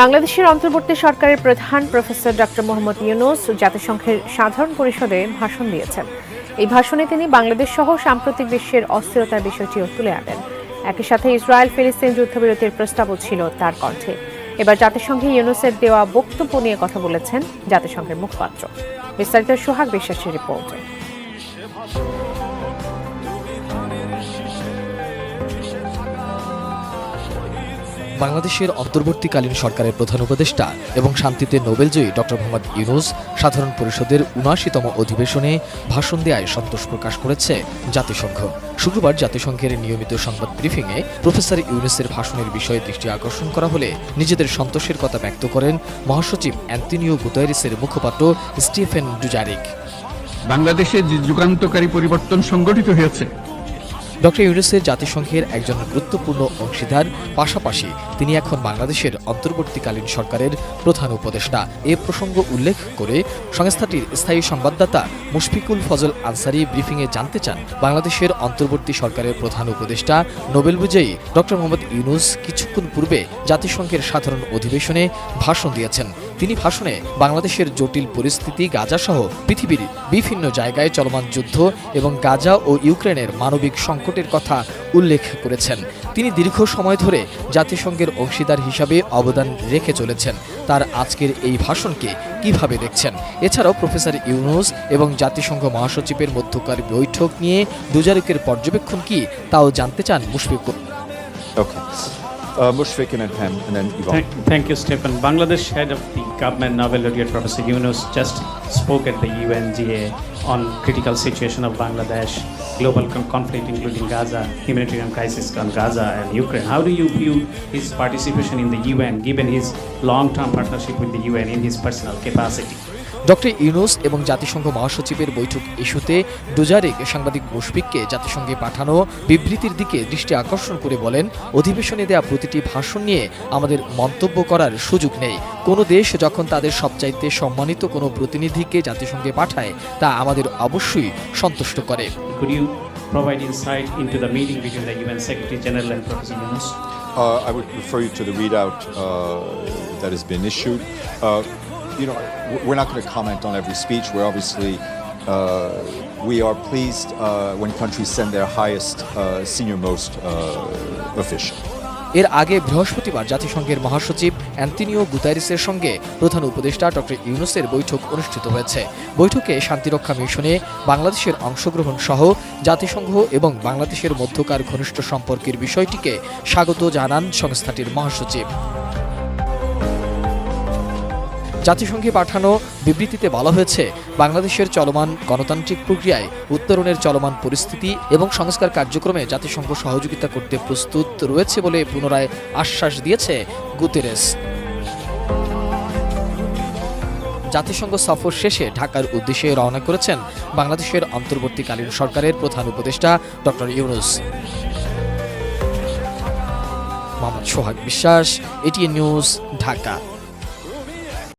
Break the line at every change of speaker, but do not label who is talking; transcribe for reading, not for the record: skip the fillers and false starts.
বাংলাদেশের অন্তর্বর্তী সরকারের প্রধান প্রফেসর ডক্টর মোহাম্মদ ইউনূস জাতিসংঘের সাধারণ পরিষদে ভাষণ দিয়েছেন। এই ভাষণে তিনি বাংলাদেশ সহ সাম্প্রতিক বিশ্বের অস্থিরতার বিষয়টিও তুলে আনেন। একই সাথে ইসরায়েল ফিলিস্তিন যুদ্ধবিরতির প্রস্তাবও ছিল তার কণ্ঠে। এবার জাতিসংঘে ইউনূসের দেওয়া বক্তব্য নিয়ে কথা বলেছেন জাতিসংঘের মুখপাত্র। বিস্তারিত সোহাগ বিশ্বাসের রিপোর্টে।
বাংলাদেশের অন্তর্বর্তীকালীন সরকারের প্রধান উপদেষ্টা এবং শান্তিতে নোবেলজয়ী ডক্টর মোহাম্মদ ইউনূস সাধারণ পরিষদের ৭৯তম অধিবেশনে ভাষণ দেওয়ায় সন্তোষ প্রকাশ করেছে জাতিসংঘ। শুক্রবার জাতিসংঘের নিয়মিত সংবাদ ব্রিফিংয়ে প্রফেসর ইউনূসের ভাষণের বিষয়ে দৃষ্টি আকর্ষণ করা হলে নিজেদের সন্তোষের কথা ব্যক্ত করেন মহাসচিব অ্যান্তোনিও গুতেরেসের মুখপাত্র স্টিফেন ডুজারিক।
বাংলাদেশে যে যুগান্তকারী পরিবর্তন সংগঠিত হয়েছে,
ডক্টর ইউনূসের জাতিসংঘের একজন গুরুত্বপূর্ণ অংশীদার, পাশাপাশি তিনি এখন বাংলাদেশের অন্তর্বর্তীকালীন সরকারের প্রধান উপদেষ্টা। এ প্রসঙ্গ উল্লেখ করে সংস্থাটির স্থায়ী সংবাদদাতা মুশফিকুল ফজল আনসারি ব্রিফিংয়ে জানতে চান, বাংলাদেশের অন্তর্বর্তী সরকারের প্রধান উপদেষ্টা নোবেল বিজয়ী ডক্টর মোহাম্মদ ইউনূস কিছুক্ষণ পূর্বে জাতিসংঘের সাধারণ অধিবেশনে ভাষণ দিয়েছেন। তিনি ভাষণে বাংলাদেশের জটিল পরিস্থিতি, গাজা সহ পৃথিবীর বিভিন্ন জায়গায় চলমান যুদ্ধ এবং গাজা ও ইউক্রেনের মানবিক সংকটের কথা উল্লেখ করেছেন। তিনি দীর্ঘ সময় ধরে জাতিসংঘের অংশীদার হিসাবে অবদান রেখে চলেছেন। তার আজকের এই ভাষণকে কিভাবে দেখছেন? এছাড়াও প্রফেসর ইউনূস এবং জাতিসংঘ মহাসচিবের মধ্যকার বৈঠক নিয়ে দুজারিকের পর্যবেক্ষণ কি, তাও জানতে চান Mushfiqul.
Mushfiq and then Yvonne.
Thank you, Stephen. Bangladesh head of the government, Nobel laureate Professor Yunus, just spoke at the UNGA on critical situation of Bangladesh, global conflict including Gaza, humanitarian crisis on Gaza and Ukraine. How do you view his participation in the UN, given his long-term partnership with the UN in his personal capacity?
Doctor Yunus এবং জাতিসংঘ মহাসচিবের বৈঠক ইস্যুতে Dujarric সাংবাদিক মুশফিককে জাতিসংঘে পাঠানো বিবৃতির দিকে দৃষ্টি আকর্ষণ করে বলেন, অধিবেশনে দেয়া প্রতিটি ভাষণ নিয়ে আমাদের মন্তব্য করার সুযোগ নেই। কোনো দেশ যখন তাদের সবচাইতে সম্মানিত কোনো প্রতিনিধিকে জাতিসংঘে পাঠায়, তা আমাদের অবশ্যই সন্তুষ্ট করে।
Could you provide insight into the meeting between the UN Secretary General and Professor Yunus?
I would refer you to the readout that has been issued. We're not going to comment on every speech. We're obviously, we are pleased when countries send their highest, senior-most official.
এর আগে বৃহস্পতিবার জাতিসংঘের মহাসচিব Antonio গুতেরেসের সঙ্গে প্রধান উপদেষ্টা doctor ইউনূসের বৈঠক অনুষ্ঠিত হয়েছে। বৈঠকে শান্তিরক্ষা মিশনে বাংলাদেশের অংশগ্রহণ সহ জাতিসংঘ এবং বাংলাদেশের মধ্যকার ঘনিষ্ঠ সম্পর্কের বিষয়টিকে স্বাগত জানান সংস্থাটির মহাসচিব। জাতিসংঘে পাঠানো বিবৃতিতে বলা হয়েছে, বাংলাদেশের চলমান গণতান্ত্রিক প্রক্রিয়ায় উত্তরণের চলমান পরিস্থিতি এবং সংস্কার কার্যক্রমে জাতিসংঘ সহযোগিতা করতে প্রস্তুত রয়েছে বলে পুনরায় আশ্বাস দিয়েছে গুতেরেস। জাতিসংঘ সফর শেষে ঢাকার উদ্দেশ্যে রওনা করেছেন বাংলাদেশের অন্তর্বর্তীকালীন সরকারের প্রধান উপদেষ্টা ডক্টর ইউনূস। মোহাম্মদ সোহাগ বিশ্বাস, এটিএন নিউজ, ঢাকা।